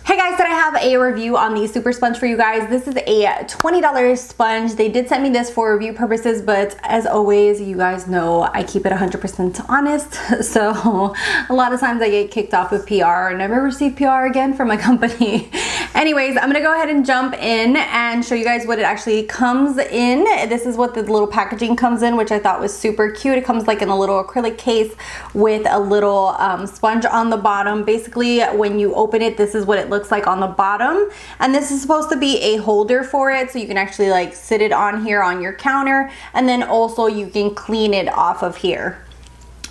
Hey guys, today I have a review on the Supersponge for you guys. This is a $20 sponge. They did send me this for review purposes, but as always, you guys know I keep it 100% honest. So a lot of times I get kicked off with PR and never receive PR again from my company. Anyways, I'm gonna go ahead and jump in and show you guys what it actually comes in. This is what the little packaging comes in, which I thought was super cute. It comes like in a little acrylic case with a little sponge on the bottom. Basically, when you open it, this is what it looks like on the bottom, and this is supposed to be a holder for it, so you can actually like sit it on here on your counter, and then also you can clean it off of here.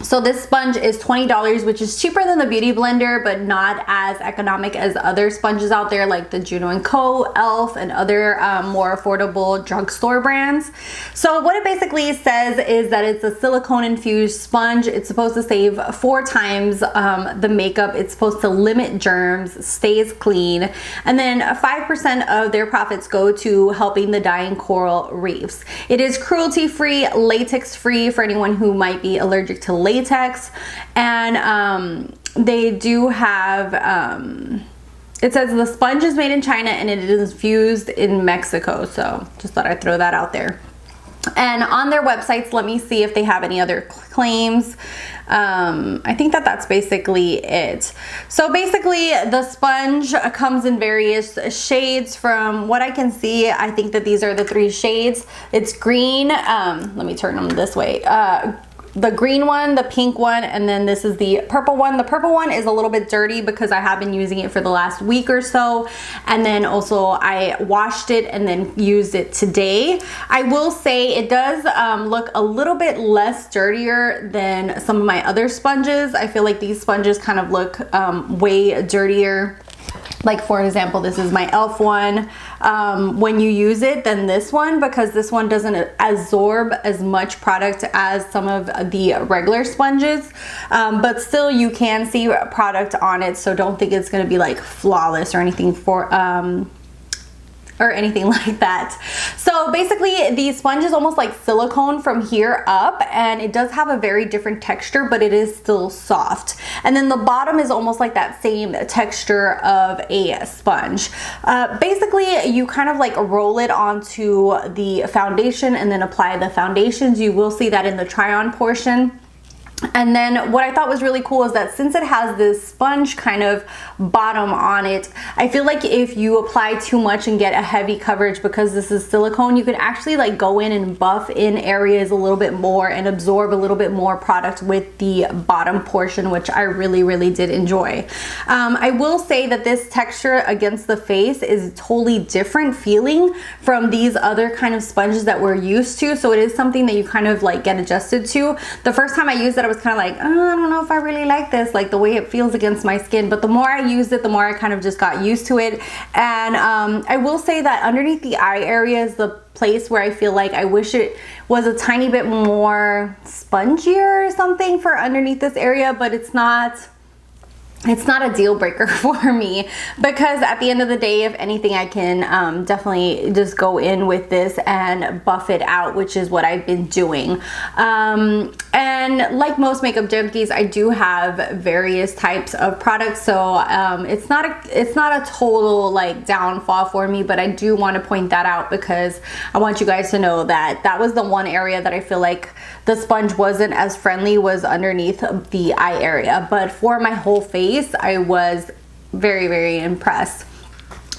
So this sponge is $20, which is cheaper than the Beauty Blender, but not as economic as other sponges out there like the Juno & Co, Elf, and other more affordable drugstore brands. So what it basically says is that it's a silicone infused sponge. It's supposed to save 4 times the makeup. It's supposed to limit germs, stays clean, and then 5% of their profits go to helping the dying coral reefs. It is cruelty-free, latex-free for anyone who might be allergic to latex, and they do have it says the sponge is made in China and it is infused in Mexico, so just thought I'd throw that out there. And on their websites, let me see if they have any other claims. I think that's basically it. So basically the sponge comes in various shades. From what I can see, I think that these are the 3 shades. It's green, let me turn them this way, the green one, the pink one, and then this is the purple one. The purple one is a little bit dirty because I have been using it for the last week or so, and then also I washed it and then used it today. I will say it does look a little bit less dirtier than some of my other sponges. I feel like these sponges kind of look way dirtier. Like for example, this is my Elf one. When you use it, then this one, because this one doesn't absorb as much product as some of the regular sponges, but still you can see product on it, so don't think it's going to be like flawless or anything like that. So basically the sponge is almost like silicone from here up, and it does have a very different texture, but it is still soft. And then the bottom is almost like that same texture of a sponge. Basically you kind of like roll it onto the foundation and then apply the foundations. You will see that in the try-on portion. And then what I thought was really cool is that since it has this sponge kind of bottom on it, I feel like if you apply too much and get a heavy coverage, because this is silicone, you can actually like go in and buff in areas a little bit more and absorb a little bit more product with the bottom portion, which I really did enjoy. I will say that this texture against the face is totally different feeling from these other kind of sponges that we're used to, so it is something that you kind of like get adjusted to. The first time I used it, I was kind of like, oh, I don't know if I really like this, like the way it feels against my skin, but the more I used it, the more I kind of just got used to it. And I will say that underneath the eye area is the place where I feel like I wish it was a tiny bit more spongier or something for underneath this area, but it's not a deal breaker for me, because at the end of the day, if anything, I can definitely just go in with this and buff it out, which is what I've been doing. And like most makeup junkies, I do have various types of products, so it's not a total like downfall for me, but I do want to point that out because I want you guys to know that that was the one area that I feel like the sponge wasn't as friendly, was underneath the eye area. But for my whole face, I was very impressed.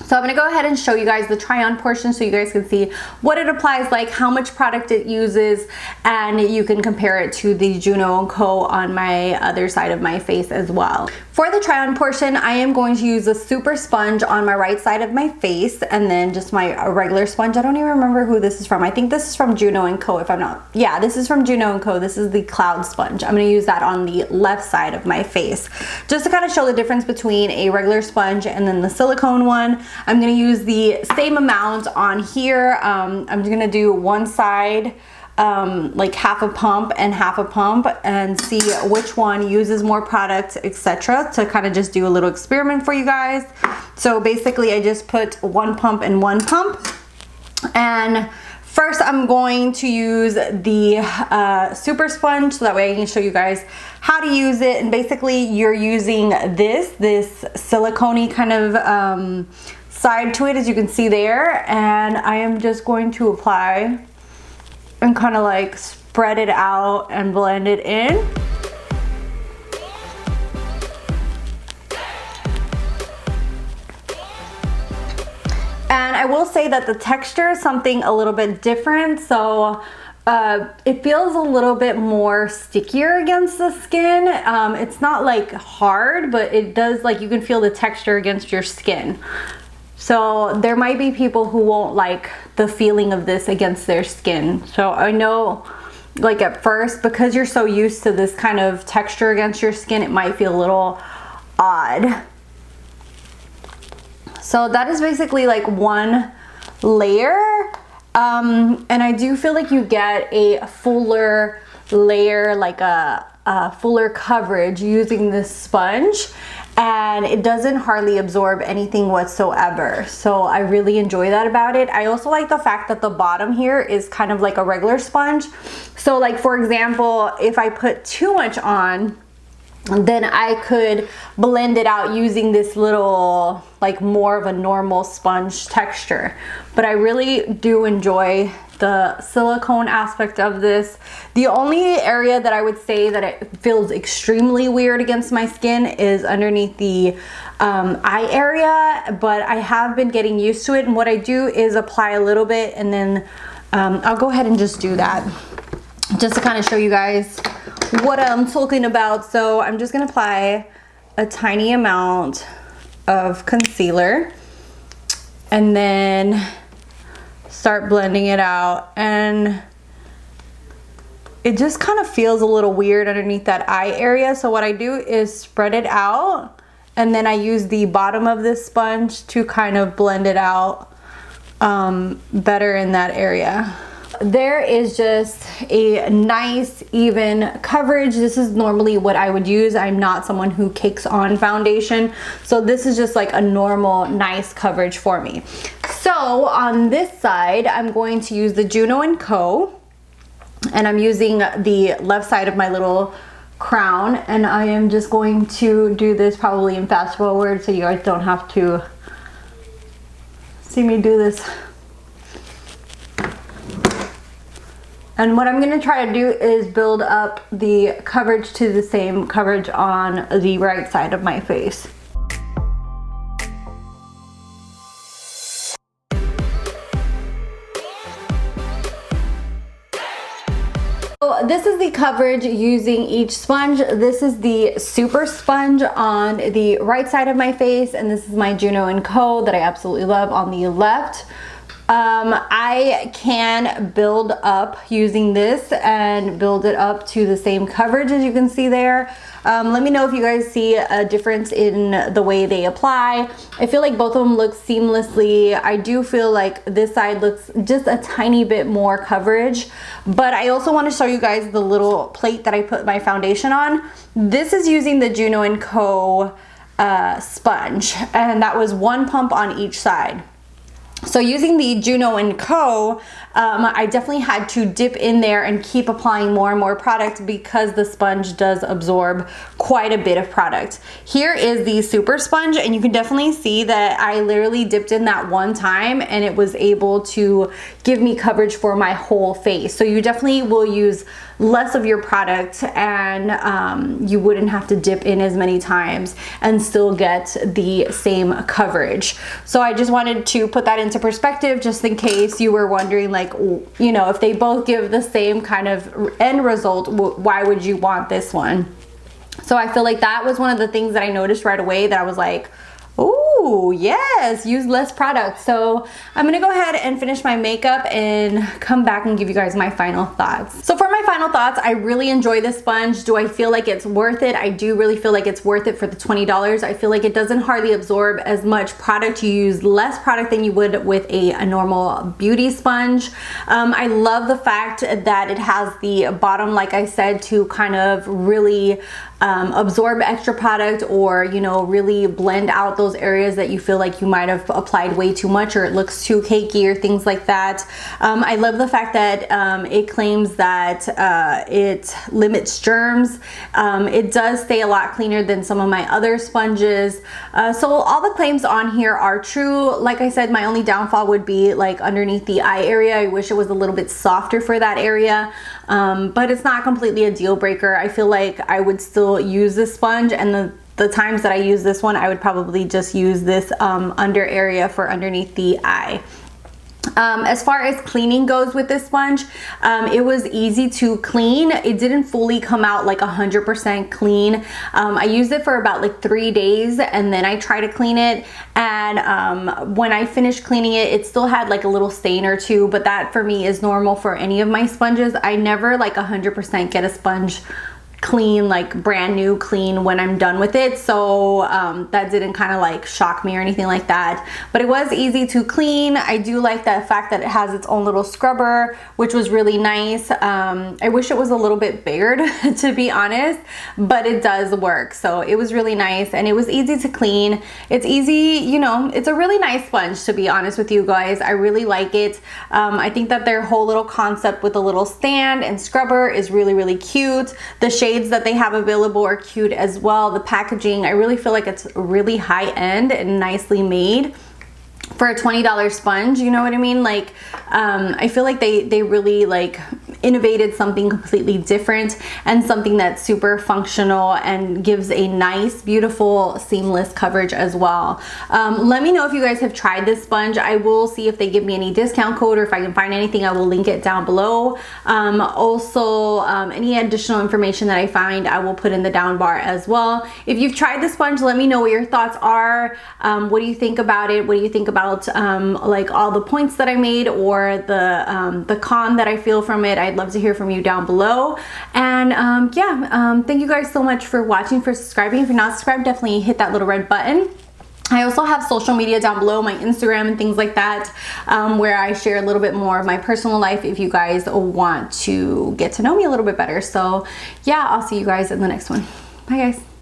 So I'm going to go ahead and show you guys the try-on portion so you guys can see what it applies like, how much product it uses, and you can compare it to the Juno & Co on my other side of my face as well. For the try-on portion, I am going to use a Supersponge on my right side of my face, and then just my regular sponge. I don't even remember who this is from. I think this is from Juno & Co if I'm not. Yeah, this is from Juno & Co. This is the Cloud Sponge. I'm going to use that on the left side of my face, just to kind of show the difference between a regular sponge and then the silicone one. I'm going to use the same amount on here. I'm going to do one side like half a pump and half a pump, and see which one uses more product, etc., to kind of just do a little experiment for you guys. So basically I just put one pump and one pump, and First, I'm going to use the Supersponge so that way I can show you guys how to use it. And basically you're using this silicone-y kind of side to it, as you can see there. And I am just going to apply and kind of like spread it out and blend it in. And I will say that the texture is something a little bit different, so it feels a little bit more stickier against the skin. It's not like hard, but it does, like, you can feel the texture against your skin. So there might be people who won't like the feeling of this against their skin. So I know, like, at first, because you're so used to this kind of texture against your skin, it might feel a little odd. So that is basically like one layer. And I do feel like you get a fuller layer, like a fuller coverage using this sponge, and it doesn't hardly absorb anything whatsoever. So I really enjoy that about it. I also like the fact that the bottom here is kind of like a regular sponge. So like, for example, if I put too much on, then I could blend it out using this little, like, more of a normal sponge texture. But I really do enjoy the silicone aspect of this. The only area that I would say that it feels extremely weird against my skin is underneath the eye area, but I have been getting used to it. And what I do is apply a little bit, and then I'll go ahead and just do that, just to kind of show you guys what I'm talking about. So I'm just gonna apply a tiny amount of concealer and then start blending it out. And it just kind of feels a little weird underneath that eye area. So what I do is spread it out, and then I use the bottom of this sponge to kind of blend it out better in that area. There is just a nice even coverage. This is normally what I would use. I'm not someone who cakes on foundation, so this is just like a normal nice coverage for me. So on this side, I'm going to use the Juno & Co, and I'm using the left side of my little crown, and I am just going to do this probably in fast forward so you guys don't have to see me do this. And what I'm gonna try to do is build up the coverage to the same coverage on the right side of my face. So this is the coverage using each sponge. This is the Supersponge on the right side of my face, and this is my Juno & Co that I absolutely love on the left. I can build up using this and build it up to the same coverage as you can see there. Let me know if you guys see a difference in the way they apply. I feel like both of them look seamlessly. I do feel like this side looks just a tiny bit more coverage, but I also want to show you guys the little plate that I put my foundation on. This is using the Juno & Co sponge, and that was one pump on each side. So using the Juno & Co, I definitely had to dip in there and keep applying more and more product because the sponge does absorb quite a bit of product. Here is the Supersponge, and you can definitely see that I literally dipped in that one time and it was able to give me coverage for my whole face. So you definitely will use less of your product, and you wouldn't have to dip in as many times and still get the same coverage. So I just wanted to put that into perspective, just in case you were wondering, like, you know, if they both give the same kind of end result, why would you want this one? So I feel like that was one of the things that I noticed right away, that I was like, oh yes, use less product. So I'm gonna go ahead and finish my makeup and come back and give you guys my final thoughts. So for my my final thoughts, I really enjoy this sponge. Do I feel like it's worth it? I do really feel like it's worth it for the $20. I feel like it doesn't hardly absorb as much product. You use less product than you would with a normal beauty sponge. I love the fact that it has the bottom, like I said, to kind of really absorb extra product, or you know, really blend out those areas that you feel like you might have applied way too much, or it looks too cakey or things like that. I love the fact that it claims that it limits germs. It does stay a lot cleaner than some of my other sponges. So all the claims on here are true. Like I said, my only downfall would be like underneath the eye area. I wish it was a little bit softer for that area, but it's not completely a deal breaker. I feel like I would still use this sponge, and the times that I use this one, I would probably just use this under area for underneath the eye. As far as cleaning goes with this sponge, it was easy to clean. It didn't fully come out like 100% clean. I used it for about like 3 days, and then I tried to clean it, and when I finished cleaning it, it still had like a little stain or two, but that for me is normal for any of my sponges. I never like 100% get a sponge clean, like brand new clean when I'm done with it, so that didn't kind of like shock me or anything like that, but it was easy to clean. I do like the fact that it has its own little scrubber, which was really nice. I wish it was a little bit bigger to be honest, but it does work, so it was really nice, and it was easy to clean. It's easy, you know, it's a really nice sponge, to be honest with you guys. I really like it. I think that their whole little concept with a little stand and scrubber is really, really cute. The shades that they have available are cute as well. The packaging, I really feel like it's really high end and nicely made for a $20 sponge, you know what I mean? Like I feel like they really like innovated something completely different, and something that's super functional and gives a nice, beautiful, seamless coverage as well. Let me know if you guys have tried this sponge. I will see if they give me any discount code, or if I can find anything, I will link it down below. Also, any additional information that I find, I will put in the down bar as well. If you've tried the sponge, let me know what your thoughts are. What do you think about it? What do you think about like all the points that I made, or the con that I feel from it? I'd love to hear from you down below. And yeah, thank you guys so much for watching, for subscribing. If you're not subscribed, definitely hit that little red button. I also have social media down below, my Instagram and things like that, where I share a little bit more of my personal life if you guys want to get to know me a little bit better. So yeah, I'll see you guys in the next one. Bye guys.